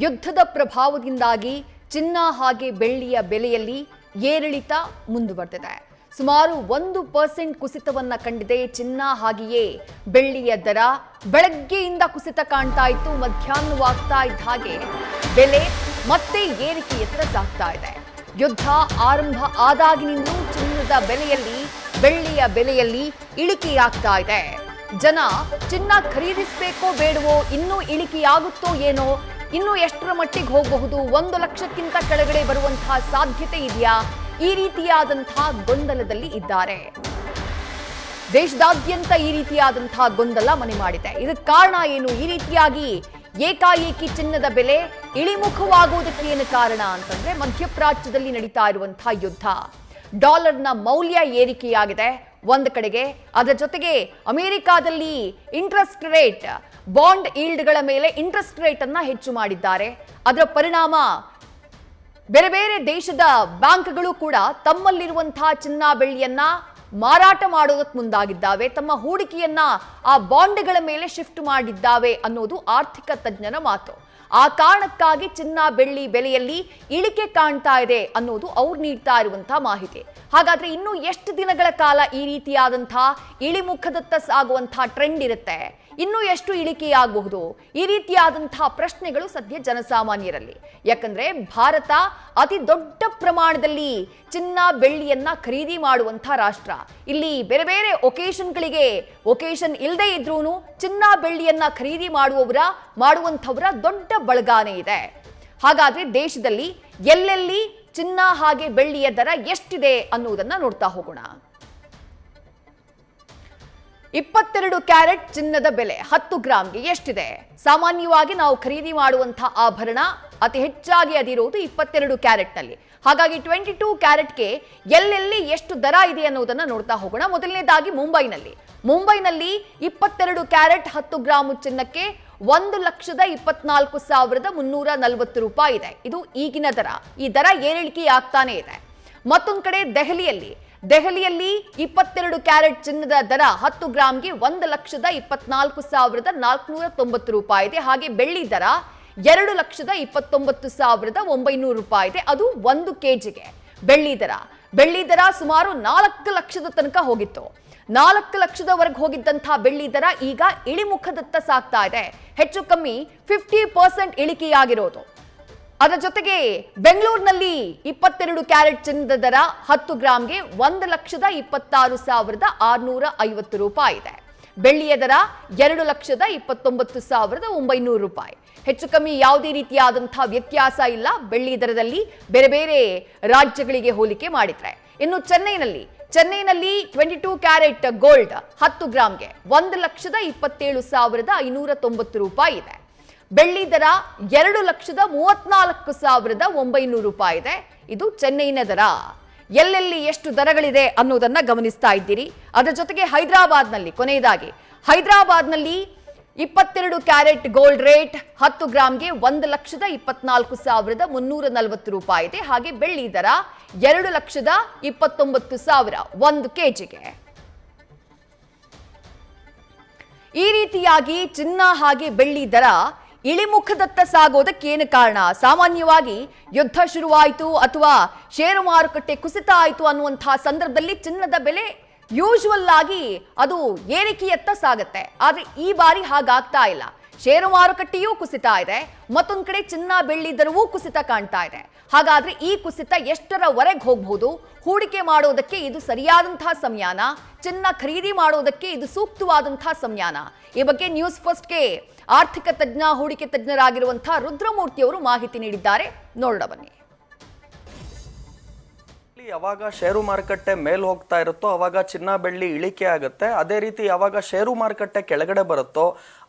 ಯುದ್ಧದ ಪ್ರಭಾವದಿಂದಾಗಿ ಚಿನ್ನ ಹಾಗೆ ಬೆಳ್ಳಿಯ ಬೆಲೆಯಲ್ಲಿ ಏರಿಳಿತ ಮುಂದುವರೆದಿದೆ. ಸುಮಾರು 1% ಕುಸಿತವನ್ನ ಕಂಡಿದೆ ಚಿನ್ನ ಹಾಗೆಯೇ ಬೆಳ್ಳಿಯ ದರ. ಬೆಳಗ್ಗೆಯಿಂದ ಕುಸಿತ ಕಾಣ್ತಾ ಇತ್ತು, ಮಧ್ಯಾಹ್ನವಾಗ್ತಾ ಇದ್ದ ಹಾಗೆ ಬೆಲೆ ಮತ್ತೆ ಏರಿಕೆಯತ್ತ ಸಾಗ್ತಾ ಇದೆ. ಯುದ್ಧ ಆರಂಭ ಆದಾಗಿನಿಂದಲೂ ಚಿನ್ನದ ಬೆಲೆಯಲ್ಲಿ ಬೆಳ್ಳಿಯ ಬೆಲೆಯಲ್ಲಿ ಇಳಿಕೆಯಾಗ್ತಾ ಇದೆ. ಜನ ಚಿನ್ನ ಖರೀದಿಸಬೇಕೋ ಬೇಡವೋ, ಇನ್ನೂ ಇಳಿಕೆಯಾಗುತ್ತೋ ಏನೋ, ಇನ್ನು ಎಷ್ಟರ ಮಟ್ಟಿಗೆ ಹೋಗಬಹುದು, 1 ಲಕ್ಷಕ್ಕಿಂತ ಕೆಳಗಡೆ ಬರುವಂತಹ ಸಾಧ್ಯತೆ ಇದೆಯಾ, ಈ ರೀತಿಯಾದಂತಹ ಗೊಂದಲದಲ್ಲಿ ಇದ್ದಾರೆ. ದೇಶದಾದ್ಯಂತ ಈ ರೀತಿಯಾದಂತಹ ಗೊಂದಲ ಮನೆ ಮಾಡಿದೆ. ಇದಕ್ಕೆ ಕಾರಣ ಏನು? ಈ ರೀತಿಯಾಗಿ ಏಕಾಏಕಿ ಚಿನ್ನದ ಬೆಲೆ ಇಳಿಮುಖವಾಗುವುದಕ್ಕೆ ಏನು ಕಾರಣ ಅಂತಂದ್ರೆ, ಮಧ್ಯಪ್ರಾಚ್ಯದಲ್ಲಿ ನಡೀತಾ ಇರುವಂತಹ ಯುದ್ಧ, ಡಾಲರ್ನ ಮೌಲ್ಯ ಏರಿಕೆಯಾಗಿದೆ ಒಂದು ಕಡೆಗೆ. ಅದರ ಜೊತೆಗೆ ಅಮೆರಿಕಾದಲ್ಲಿ ಇಂಟ್ರೆಸ್ಟ್ ರೇಟ್, ಬಾಂಡ್ ಈಲ್ಡ್ಗಳ ಮೇಲೆ ಇಂಟ್ರೆಸ್ಟ್ ರೇಟ್ ಅನ್ನ ಹೆಚ್ಚು ಮಾಡಿದ್ದಾರೆ. ಅದರ ಪರಿಣಾಮ ಬೇರೆ ಬೇರೆ ದೇಶದ ಬ್ಯಾಂಕ್ಗಳು ಕೂಡ ತಮ್ಮಲ್ಲಿರುವಂತಹ ಚಿನ್ನ ಬೆಳ್ಳಿಯನ್ನ ಮಾರಾಟ ಮಾಡೋದಕ್ಕೆ ಮುಂದಾಗಿದ್ದಾವೆ, ತಮ್ಮ ಹೂಡಿಕೆಯನ್ನ ಆ ಬಾಂಡ್ಗಳ ಮೇಲೆ ಶಿಫ್ಟ್ ಮಾಡಿದ್ದಾವೆ ಅನ್ನೋದು ಆರ್ಥಿಕ ತಜ್ಞರ ಮಾತು. ಆ ಕಾರಣಕ್ಕಾಗಿ ಚಿನ್ನ ಬೆಳ್ಳಿ ಬೆಲೆಯಲ್ಲಿ ಇಳಿಕೆ ಕಾಣ್ತಾ ಇದೆ ಅನ್ನೋದು ಅವ್ರು ನೀಡ್ತಾ ಇರುವಂತಹ ಮಾಹಿತಿ. ಹಾಗಾದ್ರೆ ಇನ್ನು ಎಷ್ಟು ದಿನಗಳ ಕಾಲ ಈ ರೀತಿಯಾದಂತಹ ಇಳಿಮುಖದತ್ತ ಸಾಗುವಂತಹ ಟ್ರೆಂಡ್ ಇರುತ್ತೆ? ಇನ್ನು ಎಷ್ಟು ಇಳಿಕೆಯಾಗಬಹುದು? ಈ ರೀತಿಯಾದಂತಹ ಪ್ರಶ್ನೆಗಳು ಸದ್ಯ ಜನಸಾಮಾನ್ಯರಲ್ಲಿ. ಯಾಕಂದ್ರೆ ಭಾರತ ಅತಿ ದೊಡ್ಡ ಪ್ರಮಾಣದಲ್ಲಿ ಚಿನ್ನ ಬೆಳ್ಳಿಯನ್ನ ಖರೀದಿ ಮಾಡುವಂತಹ ರಾಷ್ಟ್ರ. ಇಲ್ಲಿ ಬೇರೆ ಬೇರೆ ಒಕೇಶನ್ಗಳಿಗೆ, ಒಕೇಶನ್ ಇಲ್ಲದೆ ಇದ್ರೂ ಚಿನ್ನ ಬೆಳ್ಳಿಯನ್ನ ಖರೀದಿ ಮಾಡುವಂಥವರ ದೊಡ್ಡ ಬಳಗಾನೆ ಇದೆ. ಹಾಗಾದ್ರೆ ದೇಶದಲ್ಲಿ ಎಲ್ಲೆಲ್ಲಿ ಚಿನ್ನ ಹಾಗೆ ಬೆಳ್ಳಿಯ ದರ ಎಷ್ಟಿದೆ ಅನ್ನುವುದನ್ನ ನೋಡ್ತಾ ಹೋಗೋಣ. 22 ಕ್ಯಾರೆಟ್ ಚಿನ್ನದ ಬೆಲೆ 10 ಗ್ರಾಮ್ಗೆ ಎಷ್ಟಿದೆ? ಸಾಮಾನ್ಯವಾಗಿ ನಾವು ಖರೀದಿ ಮಾಡುವಂತಹ ಆಭರಣ ಅತಿ ಹೆಚ್ಚಾಗಿ ಅದಿರೋದು 22 ಕ್ಯಾರೆಟ್ನಲ್ಲಿ. ಹಾಗಾಗಿ 22 ಕ್ಯಾರೆಟ್ಗೆ ಎಲ್ಲೆಲ್ಲಿ ಎಷ್ಟು ದರ ಇದೆ ಅನ್ನೋದನ್ನ ನೋಡ್ತಾ ಹೋಗೋಣ. ಮೊದಲನೇದಾಗಿ ಮುಂಬೈನಲ್ಲಿ 22 ಕ್ಯಾರೆಟ್ 10 ಗ್ರಾಮ್ ಚಿನ್ನಕ್ಕೆ 1,24,340 ರೂಪಾಯಿ ಇದೆ. ಇದು ಈಗಿನ ದರ. ಈ ದರ ಏರಿಳಿಕೆಯಾಗ್ತಾನೆ ಇದೆ. ಮತ್ತೊಂದು ಕಡೆ ದೆಹಲಿಯಲ್ಲಿ 22 ಕ್ಯಾರೆಟ್ ಚಿನ್ನದ ದರ 10 ಗ್ರಾಮ್ಗೆ 1,24,490 ರೂಪಾಯಿ ಇದೆ. ಹಾಗೆ ಬೆಳ್ಳಿ ದರ 2,29,900 ರೂಪಾಯಿ ಇದೆ. ಅದು 1 ಕೆಜಿಗೆ ಬೆಳ್ಳಿ ದರ ಸುಮಾರು 4 ಲಕ್ಷದ ತನಕ ಹೋಗಿತ್ತು. 4 ಲಕ್ಷದವರೆಗೆ ಹೋಗಿದ್ದಂತಹ ಬೆಳ್ಳಿ ದರ ಈಗ ಇಳಿಮುಖದತ್ತ ಸಾಗ್ತಾ ಇದೆ. ಹೆಚ್ಚು ಕಮ್ಮಿ 50% ಇಳಿಕೆಯಾಗಿರೋದು. ಅದರ ಜೊತೆಗೆ ಬೆಂಗಳೂರಿನಲ್ಲಿ 22 ಕ್ಯಾರೆಟ್ ಚಿನ್ನದ ದರ 10 ಗ್ರಾಮ್ಗೆ 1,26,650 ರೂಪಾಯಿ ಇದೆ. ಬೆಳ್ಳಿಯ ದರ 2,29,900 ರೂಪಾಯಿ. ಹೆಚ್ಚು ಕಮ್ಮಿ ಯಾವುದೇ ರೀತಿಯಾದಂತಹ ವ್ಯತ್ಯಾಸ ಇಲ್ಲ ಬೆಳ್ಳಿ ದರದಲ್ಲಿ ಬೇರೆ ಬೇರೆ ರಾಜ್ಯಗಳಿಗೆ ಹೋಲಿಕೆ ಮಾಡಿದ್ರೆ. ಇನ್ನು ಚೆನ್ನೈನಲ್ಲಿ 22 ಕ್ಯಾರೆಟ್ ಗೋಲ್ಡ್ 10 ಗ್ರಾಮ್ಗೆ 1,27,590 ರೂಪಾಯಿ ಇದೆ. ಬೆಳ್ಳಿ ದರ 2,34,900 ರೂಪಾಯಿ ಇದೆ. ಇದು ಚೆನ್ನೈನ ದರ. ಎಲ್ಲೆಲ್ಲಿ ಎಷ್ಟು ದರಗಳಿದೆ ಅನ್ನೋದನ್ನ ಗಮನಿಸ್ತಾ ಇದ್ದೀರಿ. ಅದರ ಜೊತೆಗೆ ಹೈದರಾಬಾದ್ನಲ್ಲಿ ಕೊನೆಯದಾಗಿ 22 ಕ್ಯಾರೆಟ್ ಗೋಲ್ಡ್ ರೇಟ್ 10 ಗ್ರಾಮ್ಗೆ 1,24,340 ರೂಪಾಯಿ ಇದೆ. ಹಾಗೆ ಬೆಳ್ಳಿ ದರ 2,29,000 1 ಕೆಜಿಗೆ. ಈ ರೀತಿಯಾಗಿ ಚಿನ್ನ ಹಾಗೆ ಬೆಳ್ಳಿ ದರ ಇಳಿಮುಖದತ್ತ ಸಾಗೋದಕ್ಕೆ ಏನು ಕಾರಣ? ಸಾಮಾನ್ಯವಾಗಿ ಯುದ್ಧ ಶುರುವಾಯಿತು ಅಥವಾ ಷೇರು ಮಾರುಕಟ್ಟೆ ಕುಸಿತ ಆಯಿತು ಅನ್ನುವಂತಹ ಸಂದರ್ಭದಲ್ಲಿ ಚಿನ್ನದ ಬೆಲೆ ಯೂಶುವಲ್ ಆಗಿ ಅದು ಏರಿಕೆಯತ್ತ ಸಾಗುತ್ತೆ. ಆದ್ರೆ ಈ ಬಾರಿ ಹಾಗಾಗ್ತಾ ಇಲ್ಲ. ಷೇರು ಮಾರುಕಟ್ಟೆಯೂ ಕುಸಿತ ಇದೆ, ಮತ್ತೊಂದು ಕಡೆ ಚಿನ್ನ ಬೆಳ್ಳಿ ದರವೂ ಕುಸಿತ ಕಾಣ್ತಾ ಇದೆ. ಹಾಗಾದ್ರೆ ಈ ಕುಸಿತ ಎಷ್ಟರವರೆಗೆ ಹೋಗಬಹುದು? ಹೂಡಿಕೆ ಮಾಡೋದಕ್ಕೆ ಇದು ಸರಿಯಾದಂತಹ ಸಮಯಾನ? ಚಿನ್ನ ಖರೀದಿ ಮಾಡೋದಕ್ಕೆ ಇದು ಸೂಕ್ತವಾದಂತಹ ಸಮಯಾನ? ಈ ಬಗ್ಗೆ ನ್ಯೂಸ್ ಫಸ್ಟ್ಗೆ ಆರ್ಥಿಕ ತಜ್ಞ, ಹೂಡಿಕೆ ತಜ್ಞರಾಗಿರುವಂತಹ ರುದ್ರಮೂರ್ತಿ ಅವರು ಮಾಹಿತಿ ನೀಡಿದ್ದಾರೆ. ನೋಡೋಣ ಬನ್ನಿ. ಯಾವಾಗ ಷೇರು ಮಾರುಕಟ್ಟೆ ಮೇಲ್ ಹೋಗ್ತಾ ಇರುತ್ತೋ ಅವಾಗ ಚಿನ್ನ ಬೆಳ್ಳಿ ಇಳಿಕೆ ಆಗುತ್ತೆ. ಅದೇ ರೀತಿ ಯಾವಾಗ ಷೇರು ಮಾರುಕಟ್ಟೆ ಕೆಳಗಡೆ ಬರುತ್ತೋ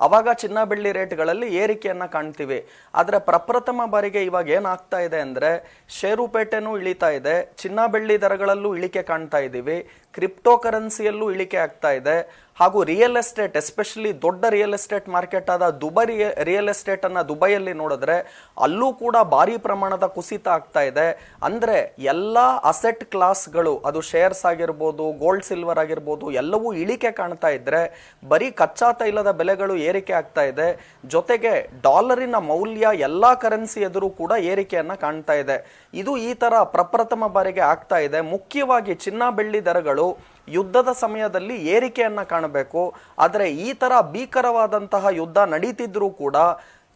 ಅವಾಗ ಚಿನ್ನ ಬೆಳ್ಳಿ ರೇಟ್ಗಳಲ್ಲಿ ಏರಿಕೆಯನ್ನ ಕಾಣ್ತೀವಿ. ಆದ್ರೆ ಪ್ರಪ್ರಥಮ ಬಾರಿಗೆ ಇವಾಗ ಏನಾಗ್ತಾ ಇದೆ ಅಂದ್ರೆ ಷೇರುಪೇಟೆನೂ ಇಳಿತಾ ಇದೆ, ಚಿನ್ನ ಬೆಳ್ಳಿ ದರಗಳಲ್ಲೂ ಇಳಿಕೆ ಕಾಣ್ತಾ ಇದ್ದೀವಿ, ಕ್ರಿಪ್ಟೋ ಕರೆನ್ಸಿಯಲ್ಲೂ ಇಳಿಕೆ ಆಗ್ತಾ ಇದೆ. ಹಾಗೂ ರಿಯಲ್ ಎಸ್ಟೇಟ್, ಎಸ್ಪೆಷಲಿ ದೊಡ್ಡ ರಿಯಲ್ ಎಸ್ಟೇಟ್ ಮಾರ್ಕೆಟ್ ಆದ ದುಬೈ ರಿಯಲ್ ಎಸ್ಟೇಟ್ ಅನ್ನ ದುಬೈಯಲ್ಲಿ ನೋಡಿದ್ರೆ ಅಲ್ಲೂ ಕೂಡ ಭಾರಿ ಪ್ರಮಾಣದ ಕುಸಿತ ಆಗ್ತಾ ಇದೆ. ಅಂದ್ರೆ ಎಲ್ಲಾ ಅಸೆಟ್ ಕ್ಲಾಸ್ಗಳು, ಅದು ಶೇರ್ಸ್ ಆಗಿರ್ಬೋದು, ಗೋಲ್ಡ್ ಸಿಲ್ವರ್ ಆಗಿರ್ಬೋದು, ಎಲ್ಲವೂ ಇಳಿಕೆ ಕಾಣ್ತಾ ಇದ್ರೆ ಬರೀ ಕಚ್ಚಾ ತೈಲದ ಬೆಲೆಗಳು ಏರಿಕೆ ಆಗ್ತಾ ಇದೆ. ಜೊತೆಗೆ ಡಾಲರಿನ ಮೌಲ್ಯ ಎಲ್ಲಾ ಕರೆನ್ಸಿ ಎದುರು ಕೂಡ ಏರಿಕೆಯನ್ನ ಕಾಣ್ತಾ ಇದೆ. ಇದು ಈ ತರ ಪ್ರಪ್ರಥಮ ಬಾರಿಗೆ ಆಗ್ತಾ ಇದೆ. ಮುಖ್ಯವಾಗಿ ಚಿನ್ನ ಬೆಳ್ಳಿ ದರಗಳು ಯುದ್ಧದ ಸಮಯದಲ್ಲಿ ಏರಿಕೆಯನ್ನ ಕಾಣಬೇಕು. ಆದರೆ ಈ ತರ ಭೀಕರವಾದಂತಹ ಯುದ್ಧ ನಡೀತಿದ್ರೂ ಕೂಡ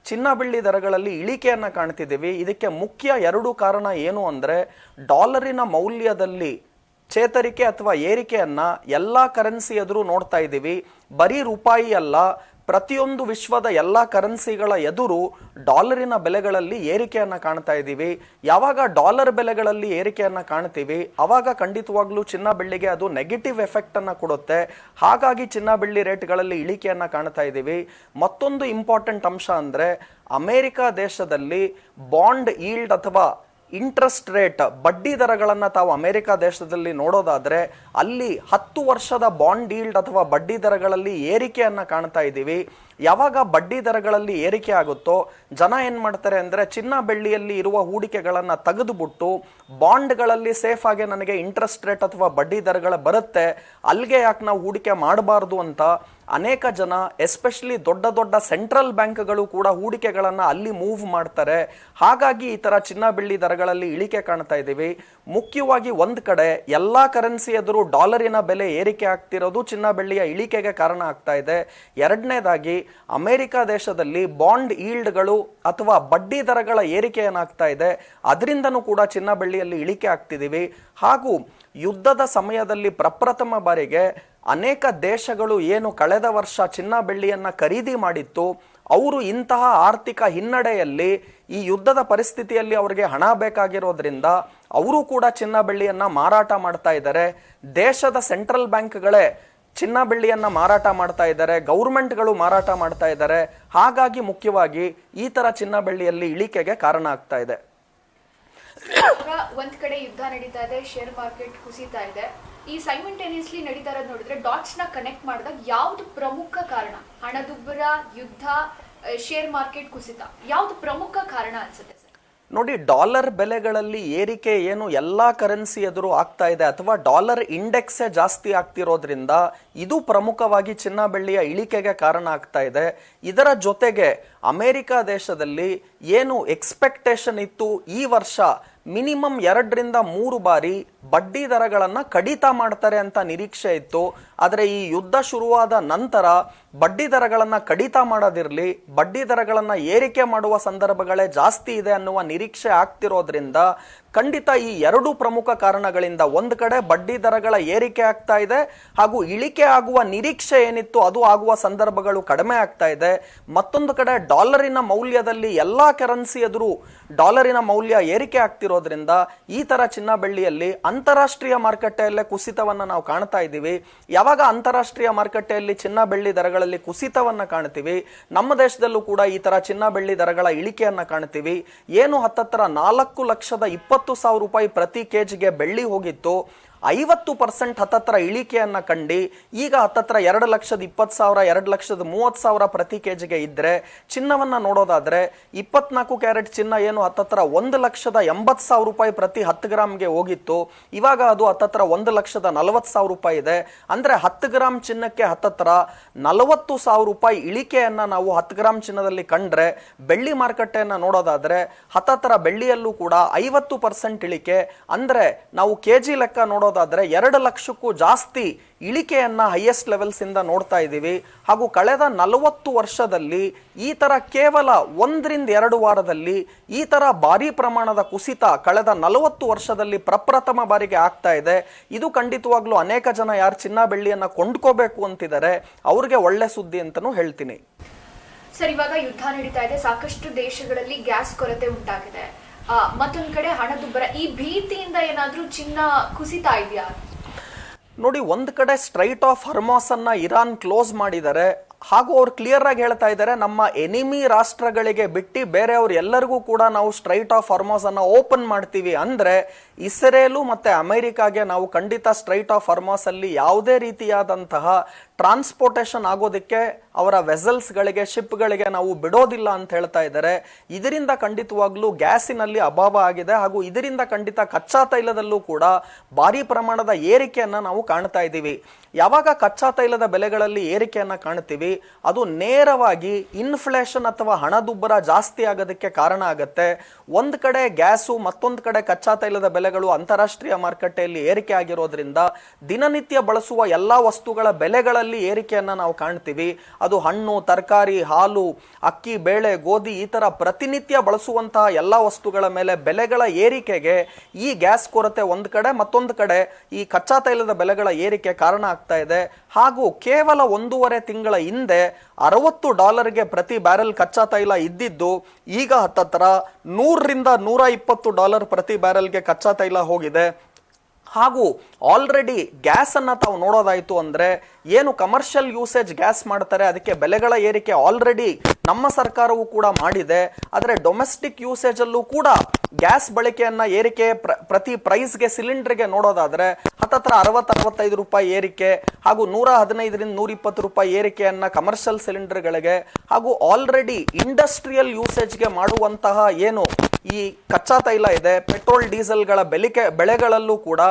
ಚಿನ್ನ ಬೆಳ್ಳಿ ದರಗಳಲ್ಲಿ ಇಳಿಕೆಯನ್ನ ಕಾಣ್ತಿದ್ದೀವಿ. ಇದಕ್ಕೆ ಮುಖ್ಯ 2 ಕಾರಣ ಏನು ಅಂದ್ರೆ, ಡಾಲರಿನ ಮೌಲ್ಯದಲ್ಲಿ ಚೇತರಿಕೆ ಅಥವಾ ಏರಿಕೆಯನ್ನ ಎಲ್ಲಾ ಕರೆನ್ಸಿ ಎದುರು ನೋಡ್ತಾ ಇದ್ದೀವಿ. ಬರೀ ರೂಪಾಯಿ ಅಲ್ಲ, ಪ್ರತಿಯೊಂದು ವಿಶ್ವದ ಎಲ್ಲಾ ಕರೆನ್ಸಿಗಳ ಎದುರು ಡಾಲರಿನ ಬೆಲೆಗಳಲ್ಲಿ ಏರಿಕೆಯನ್ನ ಕಾಣ್ತಾ ಇದ್ದೀವಿ. ಯಾವಾಗ ಡಾಲರ್ ಬೆಲೆಗಳಲ್ಲಿ ಏರಿಕೆಯನ್ನ ಕಾಣ್ತೀವಿ ಅವಾಗ ಖಂಡಿತವಾಗ್ಲೂ ಚಿನ್ನ ಬೆಳ್ಳಿಗೆ ಅದು ನೆಗೆಟಿವ್ ಎಫೆಕ್ಟ್ ಅನ್ನ ಕೊಡುತ್ತೆ. ಹಾಗಾಗಿ ಚಿನ್ನ ಬೆಳ್ಳಿ ರೇಟ್ಗಳಲ್ಲಿ ಇಳಿಕೆಯನ್ನ ಕಾಣ್ತಾ ಇದ್ದೀವಿ. ಮತ್ತೊಂದು ಇಂಪಾರ್ಟೆಂಟ್ ಅಂಶ ಅಂದ್ರೆ, ಅಮೆರಿಕ ದೇಶದಲ್ಲಿ ಬಾಂಡ್ ಈಲ್ಡ್ ಅಥವಾ ಇಂಟ್ರೆಸ್ಟ್ ರೇಟ್, ಬಡ್ಡಿ ದರಗಳನ್ನ ತಾವು ಅಮೆರಿಕ ದೇಶದಲ್ಲಿ ನೋಡೋದಾದ್ರೆ ಅಲ್ಲಿ 10 ವರ್ಷದ ಬಾಂಡ್ ಈಲ್ಡ್ ಅಥವಾ ಬಡ್ಡಿ ದರಗಳಲ್ಲಿ ಏರಿಕೆಯನ್ನ ಕಾಣ್ತಾ ಇದ್ದೀವಿ. ಯಾವಾಗ ಬಡ್ಡಿ ದರಗಳಲ್ಲಿ ಏರಿಕೆ ಆಗುತ್ತೋ ಜನ ಏನ್ ಮಾಡ್ತಾರೆ ಅಂದ್ರೆ, ಚಿನ್ನ ಬೆಳ್ಳಿಯಲ್ಲಿ ಇರುವ ಹೂಡಿಕೆಗಳನ್ನ ತೆಗೆದುಬಿಟ್ಟು ಬಾಂಡ್ಗಳಲ್ಲಿ ಸೇಫ್ ಆಗಿ ನನಗೆ ಇಂಟ್ರೆಸ್ಟ್ ರೇಟ್ ಅಥವಾ ಬಡ್ಡಿ ದರಗಳ ಬರುತ್ತೆ, ಅಲ್ಲಿಗೆ ಯಾಕೆ ನಾವು ಹೂಡಿಕೆ ಮಾಡಬಾರ್ದು ಅಂತ ಅನೇಕ ಜನ, ಎಸ್ಪೆಷಲಿ ದೊಡ್ಡ ದೊಡ್ಡ ಸೆಂಟ್ರಲ್ ಬ್ಯಾಂಕ್ಗಳು ಕೂಡ ಹೂಡಿಕೆಗಳನ್ನ ಅಲ್ಲಿ ಮೂವ್ ಮಾಡ್ತಾರೆ. ಹಾಗಾಗಿ ಈ ತರ ಚಿನ್ನ ಬೆಳ್ಳಿ ದರಗಳಲ್ಲಿ ಇಳಿಕೆ ಕಾಣ್ತಾ ಇದ್ದೀವಿ. ಮುಖ್ಯವಾಗಿ ಒಂದ್ ಕಡೆ ಎಲ್ಲಾ ಕರೆನ್ಸಿ ಎದುರು ಡಾಲರಿನ ಬೆಲೆ ಏರಿಕೆ ಆಗ್ತಿರೋದು ಚಿನ್ನ ಬೆಳ್ಳಿಯ ಇಳಿಕೆಗೆ ಕಾರಣ ಆಗ್ತಾ ಇದೆ. ಎರಡನೇದಾಗಿ ಅಮೆರಿಕ ದೇಶದಲ್ಲಿ ಬಾಂಡ್ ಈಲ್ಡ್ಗಳು ಅಥವಾ ಬಡ್ಡಿ ದರಗಳ ಏರಿಕೆ ಏನಾಗ್ತಾ ಇದೆ, ಅದರಿಂದನೂ ಕೂಡ ಚಿನ್ನ ಬೆಳ್ಳಿಯಲ್ಲಿ ಇಳಿಕೆ ಆಗ್ತಿದ್ದೀವಿ. ಹಾಗೂ ಯುದ್ಧದ ಸಮಯದಲ್ಲಿ ಪ್ರಪ್ರಥಮ ಬಾರಿಗೆ ಅನೇಕ ದೇಶಗಳು ಏನು ಕಳೆದ ವರ್ಷ ಚಿನ್ನ ಬೆಳ್ಳಿಯನ್ನ ಖರೀದಿ ಮಾಡಿತ್ತು, ಅವರು ಇಂತಹ ಆರ್ಥಿಕ ಹಿನ್ನಡೆಯಲ್ಲಿ, ಈ ಯುದ್ಧದ ಪರಿಸ್ಥಿತಿಯಲ್ಲಿ ಅವರಿಗೆ ಹಣ ಬೇಕಾಗಿರೋದ್ರಿಂದ ಅವರು ಕೂಡ ಚಿನ್ನ ಬೆಳ್ಳಿಯನ್ನ ಮಾರಾಟ ಮಾಡ್ತಾ ಇದ್ದಾರೆ. ದೇಶದ ಸೆಂಟ್ರಲ್ ಬ್ಯಾಂಕ್ಗಳೇ ಚಿನ್ನ ಬೆಳ್ಳಿಯನ್ನ ಮಾರಾಟ ಮಾಡ್ತಾ ಇದ್ದಾರೆ, ಗೌರ್ಮೆಂಟ್ಗಳು ಮಾರಾಟ ಮಾಡ್ತಾ ಇದ್ದಾರೆ. ಹಾಗಾಗಿ ಮುಖ್ಯವಾಗಿ ಈ ತರ ಚಿನ್ನ ಬೆಳ್ಳಿಯಲ್ಲಿ ಇಳಿಕೆಗೆ ಕಾರಣ ಆಗ್ತಾ ಇದೆ. ಒಂದ್ ಕಡೆ ಯುದ್ಧ ನಡೀತಾ ಇದೆ, ಶೇರ್ ಮಾರ್ಕೆಟ್ ಕುಸಿತಾ ಇದೆ. ಈ ಸೈಮಲ್ಟೇನಿಯಸ್ಲಿ ನಡೀತಾ ಇರೋದು ನೋಡಿದ್ರೆ ಡಾಟ್ಸ್ ನ ಕನೆಕ್ಟ್ ಮಾಡಿದಾಗ ಯಾವ್ದು ಪ್ರಮುಖ ಕಾರಣ? ಹಣದುಬ್ಬರ, ಯುದ್ಧ, ಶೇರ್ ಮಾರ್ಕೆಟ್ ಕುಸಿತ, ಯಾವ್ದು ಪ್ರಮುಖ ಕಾರಣ ಅನ್ಸುತ್ತೆ ಸರ್? ನೋಡಿ, ಡಾಲರ್ ಬೆಲೆಗಳಲ್ಲಿ ಏರಿಕೆ ಏನು ಎಲ್ಲಾ ಕರೆನ್ಸಿ ಎದುರು ಆಗ್ತಾ ಇದೆ, ಅಥವಾ ಡಾಲರ್ ಇಂಡೆಕ್ಸ್ ಜಾಸ್ತಿ ಆಗ್ತಿರೋದ್ರಿಂದ ಇದು ಪ್ರಮುಖವಾಗಿ ಚಿನ್ನ ಬೆಳ್ಳಿಯ ಇಳಿಕೆಗೆ ಕಾರಣ ಆಗ್ತಾ ಇದೆ. ಇದರ ಜೊತೆಗೆ ಅಮೆರಿಕ ದೇಶದಲ್ಲಿ ಏನು ಎಕ್ಸ್ಪೆಕ್ಟೇಷನ್ ಇತ್ತು, ಈ ವರ್ಷ ಮಿನಿಮಮ್ 2 ರಿಂದ 3 ಬಾರಿ ಬಡ್ಡಿ ದರಗಳನ್ನ ಕಡಿತ ಮಾಡ್ತಾರೆ ಅಂತ ನಿರೀಕ್ಷೆ ಇತ್ತು. ಆದರೆ ಈ ಯುದ್ಧ ಶುರುವಾದ ನಂತರ ಬಡ್ಡಿ ದರಗಳನ್ನ ಕಡಿತ ಮಾಡೋದಿರ್ಲಿ, ಬಡ್ಡಿ ದರಗಳನ್ನ ಏರಿಕೆ ಮಾಡುವ ಸಂದರ್ಭಗಳೇ ಜಾಸ್ತಿ ಇದೆ ಅನ್ನುವ ನಿರೀಕ್ಷೆ ಆಗ್ತಿರೋದ್ರಿಂದ ಖಂಡಿತ ಈ 2 ಪ್ರಮುಖ ಕಾರಣಗಳಿಂದ ಒಂದು ಕಡೆ ಬಡ್ಡಿ ದರಗಳ ಏರಿಕೆ ಆಗ್ತಾ ಇದೆ, ಹಾಗೂ ಇಳಿಕೆ ಆಗುವ ನಿರೀಕ್ಷೆ ಏನಿತ್ತು ಅದು ಆಗುವ ಸಂದರ್ಭಗಳು ಕಡಿಮೆ ಆಗ್ತಾ ಇದೆ. ಮತ್ತೊಂದು ಕಡೆ ಡಾಲರಿನ ಮೌಲ್ಯದಲ್ಲಿ ಎಲ್ಲಾ ಕರೆನ್ಸಿ ಎದುರು ಡಾಲರಿನ ಮೌಲ್ಯ ಏರಿಕೆ ಆಗ್ತಿರೋದ್ರಿಂದ ಈ ತರ ಚಿನ್ನ ಬೆಳ್ಳಿಯಲ್ಲಿ ಅಂತಾರಾಷ್ಟ್ರೀಯ ಮಾರುಕಟ್ಟೆಯಲ್ಲೇ ಕುಸಿತವನ್ನ ನಾವು ಕಾಣ್ತಾ ಇದ್ದೀವಿ. ಯಾವಾಗ ಅಂತಾರಾಷ್ಟ್ರೀಯ ಮಾರುಕಟ್ಟೆಯಲ್ಲಿ ಚಿನ್ನ ಬೆಳ್ಳಿ ದರಗಳಲ್ಲಿ ಕುಸಿತವನ್ನ ಕಾಣ್ತೀವಿ, ನಮ್ಮ ದೇಶದಲ್ಲೂ ಕೂಡ ಈ ತರ ಚಿನ್ನ ಬೆಳ್ಳಿ ದರಗಳ ಇಳಿಕೆಯನ್ನ ಕಾಣ್ತೀವಿ. ಏನು ಹತ್ತತ್ರ 4,20,000 ರೂಪಾಯಿ ಪ್ರತಿ ಕೆಜಿಗೆ ಬೆಳ್ಳಿ ಹೋಗಿತ್ತು, 50% ಹತ್ತತ್ರ ಇಳಿಕೆಯನ್ನ ಕಂಡು ಈಗ ಹತ್ತತ್ರ 2,20,000 2,30,000 ಪ್ರತಿ ಕೆಜಿಗೆ ಇದ್ರೆ, ಚಿನ್ನವನ್ನ ನೋಡೋದಾದ್ರೆ 24 ಕ್ಯಾರೆಟ್ ಚಿನ್ನ ಏನು ಹತ್ತತ್ರ 1,80,000 ರೂಪಾಯಿ ಪ್ರತಿ 10 ಗ್ರಾಮ್ಗೆ ಹೋಗಿತ್ತು, ಇವಾಗ ಅದು ಹತ್ತತ್ರ 1,40,000 ರೂಪಾಯಿ ಇದೆ. ಅಂದ್ರೆ 10 ಗ್ರಾಮ್ ಚಿನ್ನಕ್ಕೆ ಹತ್ತತ್ರ 40,000 ರೂಪಾಯಿ ಇಳಿಕೆಯನ್ನ ನಾವು 10 ಗ್ರಾಮ್ ಚಿನ್ನದಲ್ಲಿ ಕಂಡ್ರೆ, ಬೆಳ್ಳಿ ಮಾರುಕಟ್ಟೆಯನ್ನ ನೋಡೋದಾದ್ರೆ ಹತ್ತತ್ರ ಬೆಳ್ಳಿಯಲ್ಲೂ ಕೂಡ 50% ಇಳಿಕೆ. ಅಂದ್ರೆ ನಾವು ಕೆಜಿ ಲೆಕ್ಕ ನೋಡೋದಾದ್ರೆ 2 ಲಕ್ಷಕ್ಕೂ ಜಾಸ್ತಿ ಇಳಿಕೆಯನ್ನ ಹೈಯೆಸ್ಟ್ ಲೆವೆಲ್ಸ್ ಇಂದ ನೋಡ್ತಾ ಇದ್ದೀವಿ. ಹಾಗೂ ಕಳೆದ 40 ವರ್ಷದಲ್ಲಿ ಈ ತರ ಕೇವಲ 1 ರಿಂದ 2 ವಾರದಲ್ಲಿ ಈ ತರ ಭಾರಿ ಪ್ರಮಾಣದ ಕುಸಿತ ಕಳೆದ 40 ವರ್ಷದಲ್ಲಿ ಪ್ರಪ್ರಥಮ ಬಾರಿಗೆ ಆಗ್ತಾ ಇದೆ. ಇದು ಖಂಡಿತವಾಗ್ಲೂ ಅನೇಕ ಜನ ಯಾರು ಚಿನ್ನ ಬೆಳ್ಳಿಯನ್ನ ಕೊಂಡ್ಕೋಬೇಕು ಅಂತಿದ್ದಾರೆ ಅವ್ರಿಗೆ ಒಳ್ಳೆ ಸುದ್ದಿ ಅಂತಾನೂ ಹೇಳ್ತೀನಿ. ಸರ್, ಇವಾಗ ಯುದ್ಧ ನಡೀತಾ ಇದೆ, ಸಾಕಷ್ಟು ದೇಶಗಳಲ್ಲಿ ಗ್ಯಾಸ್ ಕೊರತೆ ಉಂಟಾಗಿದೆ, ಮತ್ತೊಂದ್ ಕಡೆ ಹಣದುಬ್ಬರ, ಈ ಭೀತಿಯಿಂದ ಏನಾದ್ರೂ ಚಿನ್ನ ಕುಸಿತಾ ಇದೆಯಾ? ನೋಡಿ, ಒಂದ್ ಕಡೆ ಸ್ಟ್ರೈಟ್ ಆಫ್ ಹರ್ಮಾಸ್ ಅನ್ನ ಇರಾನ್ ಕ್ಲೋಸ್ ಮಾಡಿದ್ದಾರೆ, ಹಾಗೂ ಅವ್ರು ಕ್ಲಿಯರ್ ಆಗಿ ಹೇಳ್ತಾ ಇದ್ದಾರೆ, ನಮ್ಮ ಎನಿಮಿ ರಾಷ್ಟ್ರಗಳಿಗೆ ಬಿಟ್ಟು ಬೇರೆಯವ್ರು ಎಲ್ಲರಿಗೂ ಕೂಡ ನಾವು ಸ್ಟ್ರೈಟ್ ಆಫ್ ಹರ್ಮಾಸ್ ಅನ್ನ ಓಪನ್ ಮಾಡ್ತೀವಿ. ಅಂದ್ರೆ ಇಸ್ರೇಲು ಮತ್ತೆ ಅಮೆರಿಕಾಗೆ ನಾವು ಖಂಡಿತ ಸ್ಟ್ರೈಟ್ ಆಫ್ ಹರ್ಮಾಸ್ ಅಲ್ಲಿ ಯಾವುದೇ ರೀತಿಯಾದಂತಹ ಟ್ರಾನ್ಸ್ಪೋರ್ಟೇಷನ್ ಆಗೋದಕ್ಕೆ ಅವರ ವೆಸಲ್ಸ್ಗಳಿಗೆ ಶಿಪ್ಗಳಿಗೆ ನಾವು ಬಿಡೋದಿಲ್ಲ ಅಂತ ಹೇಳ್ತಾ ಇದ್ದಾರೆ. ಇದರಿಂದ ಖಂಡಿತವಾಗ್ಲೂ ಗ್ಯಾಸಿನಲ್ಲಿ ಅಭಾವ ಆಗಿದೆ ಹಾಗೂ ಇದರಿಂದ ಖಂಡಿತ ಕಚ್ಚಾ ತೈಲದಲ್ಲೂ ಕೂಡ ಭಾರಿ ಪ್ರಮಾಣದ ಏರಿಕೆಯನ್ನ ನಾವು ಕಾಣ್ತಾ ಇದ್ದೀವಿ. ಯಾವಾಗ ಕಚ್ಚಾ ತೈಲದ ಬೆಲೆಗಳಲ್ಲಿ ಏರಿಕೆಯನ್ನ ಕಾಣ್ತೀವಿ ಅದು ನೇರವಾಗಿ ಇನ್ಫ್ಲೇಷನ್ ಅಥವಾ ಹಣದುಬ್ಬರ ಜಾಸ್ತಿ ಆಗೋದಕ್ಕೆ ಕಾರಣ ಆಗತ್ತೆ. ಒಂದ್ ಕಡೆ ಗ್ಯಾಸು, ಮತ್ತೊಂದು ಕಡೆ ಕಚ್ಚಾ ತೈಲದ ಬೆಲೆಗಳು ಅಂತಾರಾಷ್ಟ್ರೀಯ ಮಾರುಕಟ್ಟೆಯಲ್ಲಿ ಏರಿಕೆ ಆಗಿರೋದ್ರಿಂದ ದಿನನಿತ್ಯ ಬಳಸುವ ಎಲ್ಲಾ ವಸ್ತುಗಳ ಬೆಲೆಗಳಲ್ಲಿ ಏರಿಕೆಯನ್ನ ನಾವು ಕಾಣ್ತೀವಿ. ಅದು ಹಣ್ಣು, ತರಕಾರಿ, ಹಾಲು, ಅಕ್ಕಿ, ಬೇಳೆ, ಗೋಧಿ ಈ ತರ ಪ್ರತಿನಿತ್ಯ ಬಳಸುವಂತಹ ಎಲ್ಲಾ ವಸ್ತುಗಳ ಮೇಲೆ ಬೆಲೆಗಳ ಏರಿಕೆಗೆ ಈ ಗ್ಯಾಸ್ ಕೊರತೆ ಒಂದ್ ಕಡೆ, ಮತ್ತೊಂದು ಕಡೆ ಈ ಕಚ್ಚಾ ತೈಲದ ಬೆಲೆಗಳ ಏರಿಕೆ ಕಾರಣ ಆಗ್ತಾ ಇದೆ. ಹಾಗೂ ಕೇವಲ 1.5 ತಿಂಗಳ ಹಿಂದೆ $60ಗೆ ಪ್ರತಿ ಬ್ಯಾರೆಲ್ ಕಚ್ಚಾ ತೈಲ ಇದ್ದಿದ್ದು ಈಗ ಹತ್ತತ್ರ $100 ರಿಂದ $120 ಪ್ರತಿ ಬ್ಯಾರೆಲ್ಗೆ ಕಚ್ಚಾ ತೈಲ ಹೋಗಿದೆ. ಹಾಗೂ ಆಲ್ರೆಡಿ ಗ್ಯಾಸ್ ಅನ್ನ ತಾವು ನೋಡೋದಾಯ್ತು ಅಂದ್ರೆ ಏನು ಕಮರ್ಷಿಯಲ್ ಯೂಸೇಜ್ ಗ್ಯಾಸ್ ಮಾಡ್ತಾರೆ ಅದಕ್ಕೆ ಬೆಲೆಗಳ ಏರಿಕೆ ಆಲ್ರೆಡಿ ನಮ್ಮ ಸರ್ಕಾರವು ಕೂಡ ಮಾಡಿದೆ. ಆದರೆ ಡೊಮೆಸ್ಟಿಕ್ ಯೂಸೇಜ್ ಅಲ್ಲೂ ಕೂಡ ಗ್ಯಾಸ್ ಬಳಕೆಯನ್ನ ಏರಿಕೆ ಪ್ರತಿ ಪ್ರೈಸ್ಗೆ ಸಿಲಿಂಡರ್ಗೆ ನೋಡೋದಾದ್ರೆ ಹತ್ತತ್ರ $60-65 ಏರಿಕೆ ಹಾಗೂ $115 ರಿಂದ $120 ಏರಿಕೆಯನ್ನ ಕಮರ್ಷಿಯಲ್ ಸಿಲಿಂಡರ್ಗಳಿಗೆ ಹಾಗೂ ಆಲ್ರೆಡಿ ಇಂಡಸ್ಟ್ರಿಯಲ್ ಯೂಸೇಜ್ಗೆ ಮಾಡುವಂತಹ ಏನು ಈ ಕಚ್ಚಾ ತೈಲ ಇದೆ, ಪೆಟ್ರೋಲ್ ಡೀಸೆಲ್ಗಳ ಬೆಳೆಗಳಲ್ಲೂ ಕೂಡ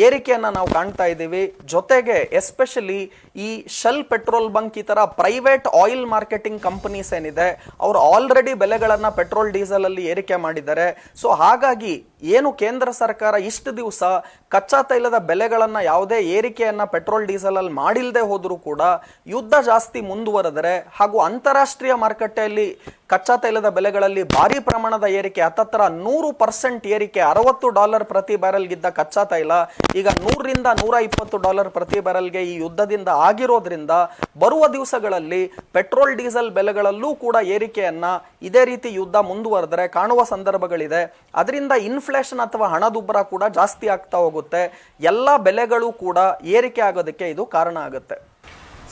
ಏರಿಕೆಯನ್ನ ನಾವು ಕಾಣ್ತಾ ಇದ್ದೀವಿ. ಜೊತೆಗೆ ಎಸ್ಪೆಷಲಿ ಈ ಶೆಲ್ ಪೆಟ್ರೋಲ್ ಬಂಕ್ ಈ ತರ ಪ್ರೈವೇಟ್ ಆಯಿಲ್ ಮಾರ್ಕೆಟಿಂಗ್ ಕಂಪನೀಸ್ ಏನಿದೆ ಅವರು ಆಲ್ರೆಡಿ ಬೆಲೆಗಳನ್ನ ಪೆಟ್ರೋಲ್ ಡೀಸೆಲ್ ಅಲ್ಲಿ ಏರಿಕೆ ಮಾಡಿದ್ದಾರೆ. ಸೊ ಹಾಗಾಗಿ ಏನು ಕೇಂದ್ರ ಸರ್ಕಾರ ಇಷ್ಟು ದಿವಸ ಕಚ್ಚಾ ತೈಲದ ಬೆಲೆಗಳನ್ನ ಯಾವುದೇ ಏರಿಕೆಯನ್ನ ಪೆಟ್ರೋಲ್ ಡೀಸೆಲ್ ಅಲ್ಲಿ ಮಾಡಿಲ್ಲದೆ ಹೋದ್ರೂ ಕೂಡ ಯುದ್ಧ ಜಾಸ್ತಿ ಮುಂದುವರೆದರೆ ಹಾಗೂ ಅಂತಾರಾಷ್ಟ್ರೀಯ ಮಾರುಕಟ್ಟೆಯಲ್ಲಿ ಕಚ್ಚಾ ತೈಲದ ಬೆಲೆಗಳಲ್ಲಿ ಭಾರಿ ಪ್ರಮಾಣದ ಏರಿಕೆ ಹತ್ತತ್ರ 100% ಏರಿಕೆ, $60 ಪ್ರತಿ ಬ್ಯಾರೆಲ್ಗಿದ್ದ ಕಚ್ಚಾ ತೈಲ ಈಗ $100 ರಿಂದ $120 ಪ್ರತಿ ಬ್ಯಾರೆಲ್ಗೆ ಈ ಯುದ್ಧದಿಂದ ಆಗಿರೋದ್ರಿಂದ ಬರುವ ದಿವಸಗಳಲ್ಲಿ ಪೆಟ್ರೋಲ್ ಡೀಸೆಲ್ ಬೆಲೆಗಳಲ್ಲೂ ಕೂಡ ಏರಿಕೆಯನ್ನ ಇದೇ ರೀತಿ ಯುದ್ಧ ಮುಂದುವರೆದರೆ ಕಾಣುವ ಸಂದರ್ಭಗಳಿದೆ. ಅದರಿಂದ ಇನ್ಫ್ಲೇಷನ್ ಅಥವಾ ಹಣದುಬ್ಬರ ಕೂಡ ಜಾಸ್ತಿ ಆಗ್ತಾ ಹೋಗುತ್ತೆ. ಎಲ್ಲಾ ಬೆಲೆಗಳು ಕೂಡ ಏರಿಕೆ ಆಗೋದಕ್ಕೆ ಇದು ಕಾರಣ ಆಗುತ್ತೆ.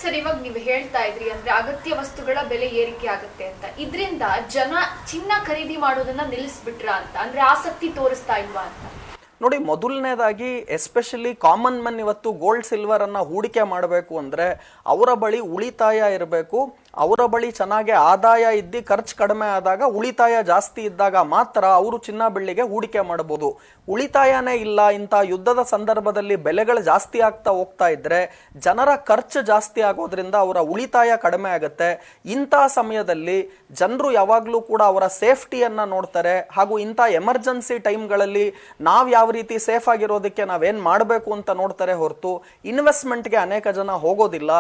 ಸರ್, ಇವಾಗ ನೀವು ಹೇಳ್ತಾ ಇದ್ರಿ ಅಂದ್ರೆ ಅಗತ್ಯ ವಸ್ತುಗಳ ಬೆಲೆ ಏರಿಕೆ ಆಗುತ್ತೆ ಅಂತ. ಇದರಿಂದ ಜನ ಚಿನ್ನ ಖರೀದಿ ಮಾಡೋದನ್ನ ನಿಲ್ಲಿಸ್ಬಿಟ್ರ ಅಂತ, ಅಂದ್ರೆ ಆಸಕ್ತಿ ತೋರಿಸ್ತಾ ಇಲ್ವಾ ಅಂತ? ನೋಡಿ, ಮೊದಲನೇದಾಗಿ ಎಸ್ಪೆಷಲಿ ಕಾಮನ್ ಮೆನ್ ಇವತ್ತು ಗೋಲ್ಡ್ ಸಿಲ್ವರ್ ಅನ್ನ ಹೂಡಿಕೆ ಮಾಡಬೇಕು ಅಂದ್ರೆ ಅವರ ಬಳಿ ಉಳಿತಾಯ ಇರಬೇಕು. ಅವರ ಬಳಿ ಚೆನ್ನಾಗಿ ಆದಾಯ ಇದ್ದು ಖರ್ಚು ಕಡಿಮೆ ಆದಾಗ, ಉಳಿತಾಯ ಜಾಸ್ತಿ ಇದ್ದಾಗ ಮಾತ್ರ ಅವರು ಚಿನ್ನ ಬೆಳ್ಳಿಗೆ ಹೂಡಿಕೆ ಮಾಡಬಹುದು. ಉಳಿತಾಯನೇ ಇಲ್ಲ, ಇಂಥ ಯುದ್ಧದ ಸಂದರ್ಭದಲ್ಲಿ ಬೆಲೆಗಳು ಜಾಸ್ತಿ ಆಗ್ತಾ ಹೋಗ್ತಾ ಇದ್ರೆ ಜನರ ಖರ್ಚು ಜಾಸ್ತಿ ಆಗೋದ್ರಿಂದ ಅವರ ಉಳಿತಾಯ ಕಡಿಮೆ ಆಗುತ್ತೆ. ಇಂಥ ಸಮಯದಲ್ಲಿ ಜನರು ಯಾವಾಗ್ಲೂ ಕೂಡ ಅವರ ಸೇಫ್ಟಿಯನ್ನ ನೋಡ್ತಾರೆ ಹಾಗೂ ಇಂಥ ಎಮರ್ಜೆನ್ಸಿ ಟೈಮ್ಗಳಲ್ಲಿ ನಾವ್ ಯಾವ ರೀತಿ ಸೇಫ್ ಆಗಿರೋದಕ್ಕೆ ನಾವೇನ್ ಮಾಡಬೇಕು ಅಂತ ನೋಡ್ತಾರೆ ಹೊರತು ಇನ್ವೆಸ್ಟ್ಮೆಂಟ್ಗೆ ಅನೇಕ ಜನ ಹೋಗೋದಿಲ್ಲ.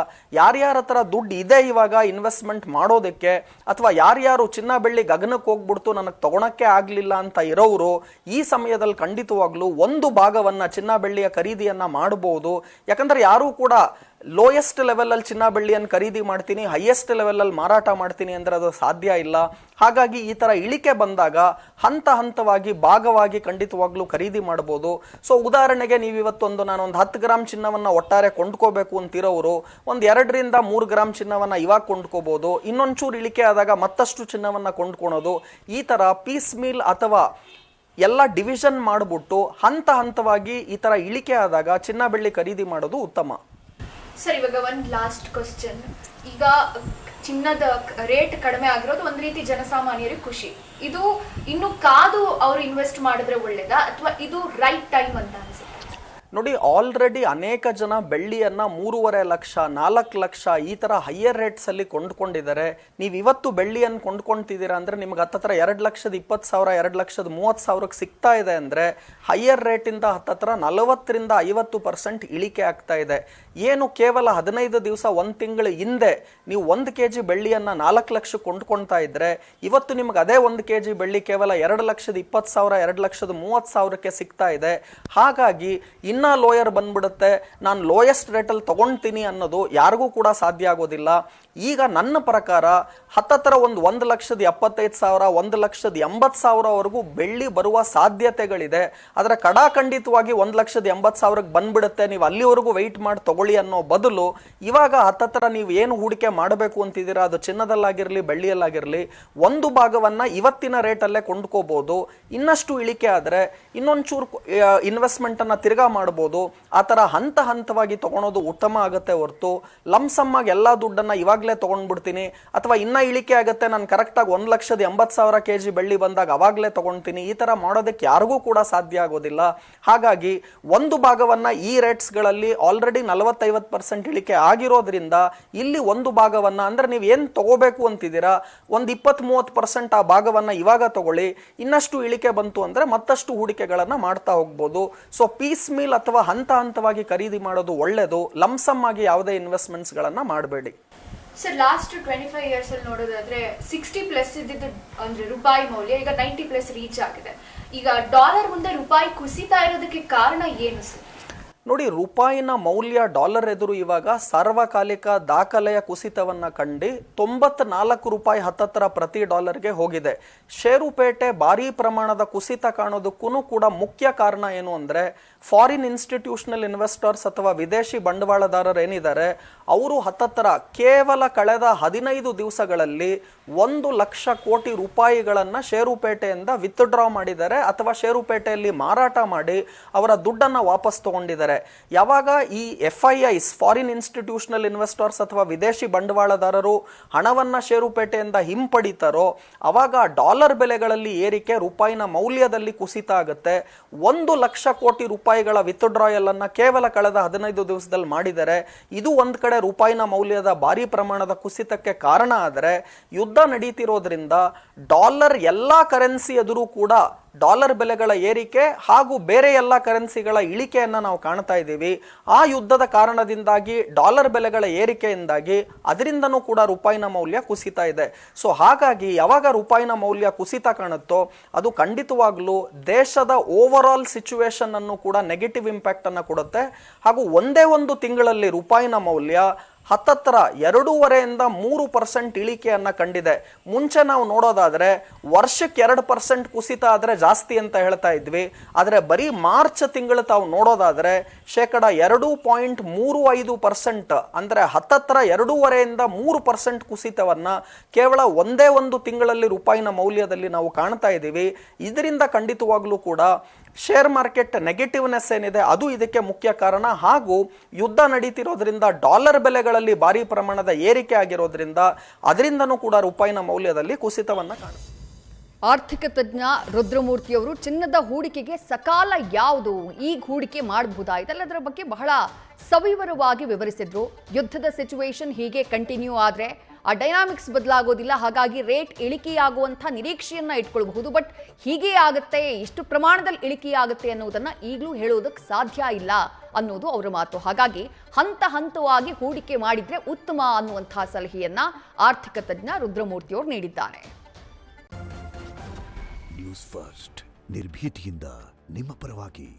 ಯಾರ್ಯಾರ ಹತ್ರ ದುಡ್ಡು ಇದೆ ಇವಾಗ ಇನ್ವೆಸ್ಟ್ಮೆಂಟ್ ಮಾಡೋದಕ್ಕೆ, ಅಥವಾ ಯಾರ್ಯಾರು ಚಿನ್ನ ಬೆಳ್ಳಿ ಗಗನಕ್ಕೆ ಹೋಗ್ಬಿಡ್ತು ನನಗೆ ತಗೊಳಕ್ಕೆ ಆಗ್ಲಿಲ್ಲ ಅಂತ ಇರೋರು ಈ ಸಮಯದಲ್ಲಿ ಖಂಡಿತವಾಗ್ಲೂ ಒಂದು ಭಾಗವನ್ನ ಚಿನ್ನ ಬೆಳ್ಳಿಯ ಖರೀದಿಯನ್ನ ಮಾಡಬಹುದು. ಯಾಕಂದ್ರೆ ಯಾರು ಕೂಡ ಲೋಯೆಸ್ಟ್ ಲೆವೆಲ್ ಅಲ್ಲಿ ಚಿನ್ನ ಬೆಳ್ಳಿಯನ್ನು ಖರೀದಿ ಮಾಡ್ತೀನಿ, ಹೈಯೆಸ್ಟ್ ಲೆವೆಲ್ ಅಲ್ಲಿ ಮಾರಾಟ ಮಾಡ್ತೀನಿ ಅಂದ್ರೆ ಅದು ಸಾಧ್ಯ ಇಲ್ಲ. ಹಾಗಾಗಿ ಈ ತರ ಇಳಿಕೆ ಬಂದಾಗ ಹಂತ ಹಂತವಾಗಿ ಭಾಗವಾಗಿ ಖಂಡಿತವಾಗ್ಲೂ ಖರೀದಿ ಮಾಡಬಹುದು. ಸೊ ಉದಾಹರಣೆಗೆ ನೀವು ಇವತ್ತೊಂದು ನಾನೊಂದು 10 ಗ್ರಾಮ್ ಚಿನ್ನವನ್ನ ಒಟ್ಟಾರೆ ಕೊಂಡ್ಕೋಬೇಕು ಅಂತಿರೋರು ಒಂದು 2 ರಿಂದ 3 ಗ್ರಾಮ್ ಚಿನ್ನವನ್ನ ಇವಾಗ ಕೊಂಡ್ಕೋಬಹುದು. ಇನ್ನೊಂಚೂರು ಇಳಿಕೆ ಆದಾಗ ಮತ್ತಷ್ಟು ಚಿನ್ನವನ್ನ ಕೊಂಡ್ಕೊಳೋದು, ಈ ತರ ಪೀಸ್ ಮೀಲ್ ಅಥವಾ ಎಲ್ಲ ಡಿವಿಷನ್ ಮಾಡಿಬಿಟ್ಟು ಹಂತ ಹಂತವಾಗಿ ಈ ತರ ಇಳಿಕೆ ಆದಾಗ ಚಿನ್ನ ಬೆಳ್ಳಿ ಖರೀದಿ ಮಾಡೋದು ಉತ್ತಮ. ಸರ್, ಇವಾಗ ಒಂದು ಲಾಸ್ಟ್ ಕ್ವಶನ್. ಈಗ ಚಿನ್ನದ ರೇಟ್ ಕಡಿಮೆ ಆಗಿರೋದು ಒಂದ್ ರೀತಿ ಜನಸಾಮಾನ್ಯರಿಗೆ ಖುಷಿ. ಇದು ಇನ್ನು ಕಾದು ಅವರು ಇನ್ವೆಸ್ಟ್ ಮಾಡಿದ್ರೆ ಒಳ್ಳೇದಾ ಅಥವಾ ಇದು ರೈಟ್ ಟೈಮ್ ಅಂತ ಅನ್ಸುತ್ತೆ? ನೋಡಿ, ಆಲ್ರೆಡಿ ಅನೇಕ ಜನ ಬೆಳ್ಳಿಯನ್ನ 3.5 ಲಕ್ಷ 4 ಲಕ್ಷ ಈ ತರ ಹೈಯರ್ ರೇಟ್ಸ್ ಅಲ್ಲಿ ಕೊಂಡ್ಕೊಂಡಿದ್ದಾರೆ. ನೀವು ಇವತ್ತು ಬೆಳ್ಳಿಯನ್ನು ಕೊಂಡ್ಕೊಂತಿದ್ದೀರಾ ಅಂದ್ರೆ ನಿಮ್ಗೆ ಹತ್ತತ್ರ 2,20,000 2,30,000 ಸಿಗ್ತಾ ಇದೆ ಅಂದ್ರೆ ಹೈಯರ್ ರೇಟ್ ಇಂದ ಹತ್ತತ್ರ 40 ರಿಂದ 50% ಇಳಿಕೆ ಆಗ್ತಾ ಇದೆ. ಏನು ಕೇವಲ 15 ದಿವಸ 1 ತಿಂಗಳು ಹಿಂದೆ ನೀವು 1 kg ಬೆಳ್ಳಿಯನ್ನ 4 ಲಕ್ಷ ಕೊಂಡ್ಕೊಳ್ತಾ ಇದ್ರೆ ಇವತ್ತು ನಿಮ್ಗೆ ಅದೇ 1 kg ಬೆಳ್ಳಿ ಕೇವಲ 2,20,000 2,30,000 ಸಿಗ್ತಾ ಇದೆ. ಹಾಗಾಗಿ ಇನ್ನ ಲೋಯರ್ ಬಂದ್ಬಿಡುತ್ತೆ, ನಾನು ಲೋಯೆಸ್ಟ್ ರೇಟಲ್ಲಿ ತಗೊಂತೀನಿ ಅನ್ನೋದು ಯಾರಿಗೂ ಕೂಡ ಸಾಧ್ಯ ಆಗೋದಿಲ್ಲ. ಈಗ ನನ್ನ ಪ್ರಕಾರ ಹತ್ತತ್ರ ಒಂದು 1,75,000 1,80,000 ಬೆಳ್ಳಿ ಬರುವ ಸಾಧ್ಯತೆಗಳಿದೆ. ಅದರ ಕಡಾಖಂಡಿತವಾಗಿ 1,80,000 ಬಂದ್ಬಿಡುತ್ತೆ, ನೀವು ಅಲ್ಲಿವರೆಗೂ ವೆಯ್ಟ್ ಮಾಡಿ ತಗೊಳ್ಳಿ ಅನ್ನೋ ಬದಲು ಇವಾಗ ಹತ್ತತ್ರ ನೀವು ಏನು ಹೂಡಿಕೆ ಮಾಡಬೇಕು ಅಂತಿದ್ದೀರಾ, ಅದು ಚಿನ್ನದಲ್ಲಾಗಿರ್ಲಿ ಬೆಳ್ಳಿಯಲ್ಲಾಗಿರ್ಲಿ, ಒಂದು ಭಾಗವನ್ನ ಇವತ್ತಿನ ರೇಟಲ್ಲೇ ಕೊಂಡ್ಕೋಬಹುದು. ಇನ್ನಷ್ಟು ಇಳಿಕೆ ಆದ್ರೆ ಇನ್ನೊಂಚೂರು ಇನ್ವೆಸ್ಟ್ಮೆಂಟ್ ಅನ್ನ ತಿರ್ಗಾ ಮಾಡ್ಬೋದು. ಆ ಥರ ಹಂತ ಹಂತವಾಗಿ ತಗೊಳೋದು ಉತ್ತಮ ಆಗುತ್ತೆ ಹೊರತು ಲಂಸಮ್ ಆಗಿ ಎಲ್ಲ ದುಡ್ಡನ್ನ ಇವಾಗಲೇ ತಗೊಂಡ್ಬಿಡ್ತೀನಿ ಅಥವಾ ಇನ್ನ ಇಳಿಕೆ ಆಗುತ್ತೆ ನಾನು ಕರೆಕ್ಟಾಗಿ 1,80,000 kg ಬೆಳ್ಳಿ ಬಂದಾಗ ಅವಾಗಲೇ ತಗೊಳ್ತೀನಿ, ಈ ಥರ ಮಾಡೋದಕ್ಕೆ ಯಾರಿಗೂ ಕೂಡ ಸಾಧ್ಯ ಆಗೋದಿಲ್ಲ. ಹಾಗಾಗಿ ಒಂದು ಭಾಗವನ್ನ ಈ ರೇಟ್ಸ್ಗಳಲ್ಲಿ ಆಲ್ರೆಡಿ 40-50% ಇಳಿಕೆ ಆಗಿರೋದ್ರಿಂದ ಇಲ್ಲಿ ಒಂದು ಭಾಗವನ್ನ ಅಂದ್ರೆ ನೀವು ಏನು ತಗೋಬೇಕು ಅಂತಿದ್ದೀರಾ ಒಂದು 20-30% ಆ ಭಾಗವನ್ನ ಇವಾಗ ತಗೊಳ್ಳಿ. ಇನ್ನಷ್ಟು ಇಳಿಕೆ ಬಂತು ಅಂದ್ರೆ ಮತ್ತಷ್ಟು ಹೂಡಿಕೆಗಳನ್ನ ಮಾಡ್ತಾ ಹೋಗ್ಬೋದು. ಸೊ ಪೀಸ್ ಮೀಲ್ ಅಥವಾ ಹಂತ ಹಂತವಾಗಿ ಖರೀದಿ ಮಾಡೋದು ಒಳ್ಳೆಯದು. ಲಂಸಮ್ ಆಗಿ ಯಾವುದೇ ಇನ್ವೆಸ್ಟ್ಮೆಂಟ್ಸ್ ಗಳನ್ನ ಮಾಡಬೇಡಿ. ಸರ್ ಲಾಸ್ಟ್ 25 years ಅಲ್ಲಿ ನೋಡೋದಾದ್ರೆ 60+ ಇದ್ದಿದ್ದು ಅಂದ್ರೆ ರೂಪಾಯಿ ಮೌಲ್ಯ ಈಗ 90+ ರೀಚ್ ಆಗಿದೆ. ಈಗ ಡಾಲರ್ ಮುಂದೆ ರೂಪಾಯಿ ಕುಸಿತಾ ಇರೋದಕ್ಕೆ ಕಾರಣ ಏನು ಸರ್? ನೋಡಿ, ರೂಪಾಯಿನ ಮೌಲ್ಯ ಡಾಲರ್ ಎದುರು ಇವಾಗ ಸಾರ್ವಕಾಲಿಕ ದಾಖಲೆಯ ಕುಸಿತವನ್ನ ಕಂಡು 94 ರೂಪಾಯಿ ಹತ್ತತ್ರ ಪ್ರತಿ ಡಾಲರ್ಗೆ ಹೋಗಿದೆ. ಷೇರುಪೇಟೆ ಭಾರಿ ಪ್ರಮಾಣದ ಕುಸಿತ ಕಾಣೋದಕ್ಕೂ ಕೂಡ ಮುಖ್ಯ ಕಾರಣ ಏನು ಅಂದ್ರೆ ಫಾರಿನ್ ಇನ್ಸ್ಟಿಟ್ಯೂಷನಲ್ ಇನ್ವೆಸ್ಟರ್ಸ್ ಅಥವಾ ವಿದೇಶಿ ಬಂಡವಾಳದಾರರು ಏನಿದ್ದಾರೆ ಅವರು ಹತ್ತತ್ರ ಕೇವಲ ಕಳೆದ 15 ದಿವಸಗಳಲ್ಲಿ 1 ಲಕ್ಷ ಕೋಟಿ ರೂಪಾಯಿಗಳನ್ನ ಷೇರುಪೇಟೆಯಿಂದ ವಿತ್ಡ್ರಾ ಮಾಡಿದ್ದಾರೆ ಅಥವಾ ಷೇರುಪೇಟೆಯಲ್ಲಿ ಮಾರಾಟ ಮಾಡಿ ಅವರ ದುಡ್ಡನ್ನ ವಾಪಸ್ ತಗೊಂಡಿದ್ದಾರೆ. ಯಾವಾಗ ಈ FIIs ಫಾರಿನ್ ಇನ್ಸ್ಟಿಟ್ಯೂಷನಲ್ ಇನ್ವೆಸ್ಟರ್ಸ್ ಅಥವಾ ವಿದೇಶಿ ಬಂಡವಾಳದಾರರು ಹಣವನ್ನ ಷೇರುಪೇಟೆಯಿಂದ ಹಿಂಪಡಿತಾರೋ ಅವಾಗ ಡಾಲರ್ ಬೆಲೆಗಳಲ್ಲಿ ಏರಿಕೆ, ರೂಪಾಯಿನ ಮೌಲ್ಯದಲ್ಲಿ ಕುಸಿತ ಆಗುತ್ತೆ. 1 ಲಕ್ಷ ಕೋಟಿ ರೂಪಾಯಿಗಳ ವಿತ್ಡ್ರಾಯಲ್ ಅನ್ನ ಕೇವಲ ಕಳೆದ 15 ದಿವಸದಲ್ಲಿ ಮಾಡಿದ್ದಾರೆ. ಇದು ಒಂದ್ ಕಡೆ ರೂಪಾಯಿನ ಮೌಲ್ಯದ ಭಾರಿ ಪ್ರಮಾಣದ ಕುಸಿತಕ್ಕೆ ಕಾರಣ. ಆದರೆ ಯುದ್ಧ ನಡೀತಿರೋದ್ರಿಂದ ಡಾಲರ್ ಎಲ್ಲಾ ಕರೆನ್ಸಿ ಎದುರು ಕೂಡ ಡಾಲರ್ ಬೆಲೆಗಳ ಏರಿಕೆ ಹಾಗೂ ಬೇರೆ ಎಲ್ಲ ಕರೆನ್ಸಿಗಳ ಇಳಿಕೆಯನ್ನ ನಾವು ಕಾಣ್ತಾ ಇದ್ದೀವಿ. ಆ ಯುದ್ಧದ ಕಾರಣದಿಂದಾಗಿ ಡಾಲರ್ ಬೆಲೆಗಳ ಏರಿಕೆಯಿಂದಾಗಿ ಅದರಿಂದನೂ ಕೂಡ ರೂಪಾಯಿನ ಮೌಲ್ಯ ಕುಸಿತಾ ಇದೆ. ಸೊ ಹಾಗಾಗಿ ಯಾವಾಗ ರೂಪಾಯಿನ ಮೌಲ್ಯ ಕುಸಿತ ಕಾಣುತ್ತೋ ಅದು ಖಂಡಿತವಾಗ್ಲೂ ದೇಶದ ಓವರ್ ಆಲ್ ಸಿಚುವೇಶನ್ ಅನ್ನು ಕೂಡ ನೆಗೆಟಿವ್ ಇಂಪ್ಯಾಕ್ಟ್ ಅನ್ನ ಕೊಡುತ್ತೆ. ಹಾಗೂ ಒಂದೇ ಒಂದು ತಿಂಗಳಲ್ಲಿ ರೂಪಾಯಿನ ಮೌಲ್ಯ ಹತ್ತತ್ರ 2.5-3% ಇಳಿಕೆಯನ್ನ ಕಂಡಿದೆ. ಮುಂಚೆ ನಾವು ನೋಡೋದಾದ್ರೆ ವರ್ಷಕ್ಕೆ 2% ಕುಸಿತ ಆದ್ರೆ ಜಾಸ್ತಿ ಅಂತ ಹೇಳ್ತಾ ಇದ್ವಿ. ಆದ್ರೆ ಬರೀ ಮಾರ್ಚ್ ತಿಂಗಳು ತಾವು ನೋಡೋದಾದ್ರೆ 2.35% ಅಂದ್ರೆ ಹತ್ತತ್ರ 2.5-3% ಕುಸಿತವನ್ನ ಕೇವಲ ಒಂದೇ ಒಂದು ತಿಂಗಳಲ್ಲಿ ರೂಪಾಯಿನ ಮೌಲ್ಯದಲ್ಲಿ ನಾವು ಕಾಣ್ತಾ ಇದ್ದೀವಿ. ಇದರಿಂದ ಖಂಡಿತವಾಗ್ಲೂ ಕೂಡ ಶೇರ್ ಮಾರ್ಕೆಟ್ ನೆಗೆಟಿವ್ನೆಸ್ ಏನಿದೆ ಅದು ಇದಕ್ಕೆ ಮುಖ್ಯ ಕಾರಣ. ಹಾಗೂ ಯುದ್ಧ ನಡೀತಿರೋದ್ರಿಂದ ಡಾಲರ್ ಬೆಲೆಗಳಲ್ಲಿ ಭಾರಿ ಪ್ರಮಾಣದ ಏರಿಕೆ ಆಗಿರೋದ್ರಿಂದ ಅದರಿಂದನೂ ಕೂಡ ರೂಪಾಯಿನ ಮೌಲ್ಯದಲ್ಲಿ ಕುಸಿತವನ್ನ ಕಾಣುತ್ತೆ. ಆರ್ಥಿಕ ತಜ್ಞ ರುದ್ರಮೂರ್ತಿಯವರು ಚಿನ್ನದ ಹೂಡಿಕೆಗೆ ಸಕಾಲ ಯಾವುದು, ಈಗ ಹೂಡಿಕೆ ಮಾಡಬಹುದಾ, ಇದೆಲ್ಲದರ ಬಗ್ಗೆ ಬಹಳ ಸವಿವರವಾಗಿ ವಿವರಿಸಿದ್ರು. ಯುದ್ಧದ ಸಿಚುವೇಶನ್ ಹೀಗೆ ಕಂಟಿನ್ಯೂ ಆದರೆ ಆ ಡೈನಾಮಿಕ್ಸ್ ಬದಲಾಗೋದಿಲ್ಲ, ಹಾಗಾಗಿ ರೇಟ್ ಇಳಿಕೆಯಾಗುವಂಥ ನಿರೀಕ್ಷೆಯನ್ನ ಇಟ್ಕೊಳ್ಬಹುದು. ಬಟ್ ಹೀಗೆ ಆಗುತ್ತೆ, ಇಷ್ಟು ಪ್ರಮಾಣದಲ್ಲಿ ಇಳಿಕೆಯಾಗುತ್ತೆ ಅನ್ನೋದನ್ನ ಈಗಲೂ ಹೇಳೋದಕ್ಕೆ ಸಾಧ್ಯ ಇಲ್ಲ ಅನ್ನೋದು ಅವರ ಮಾತು. ಹಾಗಾಗಿ ಹಂತ ಹಂತವಾಗಿ ಹೂಡಿಕೆ ಮಾಡಿದ್ರೆ ಉತ್ತಮ ಅನ್ನುವಂಥ ಸಲಹೆಯನ್ನ ಆರ್ಥಿಕ ತಜ್ಞ ರುದ್ರಮೂರ್ತಿಯವರು ನೀಡಿದ್ದಾರೆ. ನ್ಯೂಸ್ ಫಸ್ಟ್ ನಿರ್ಭೀತಿಯಿಂದ ನಿಮ್ಮ ಪರವಾಗಿ.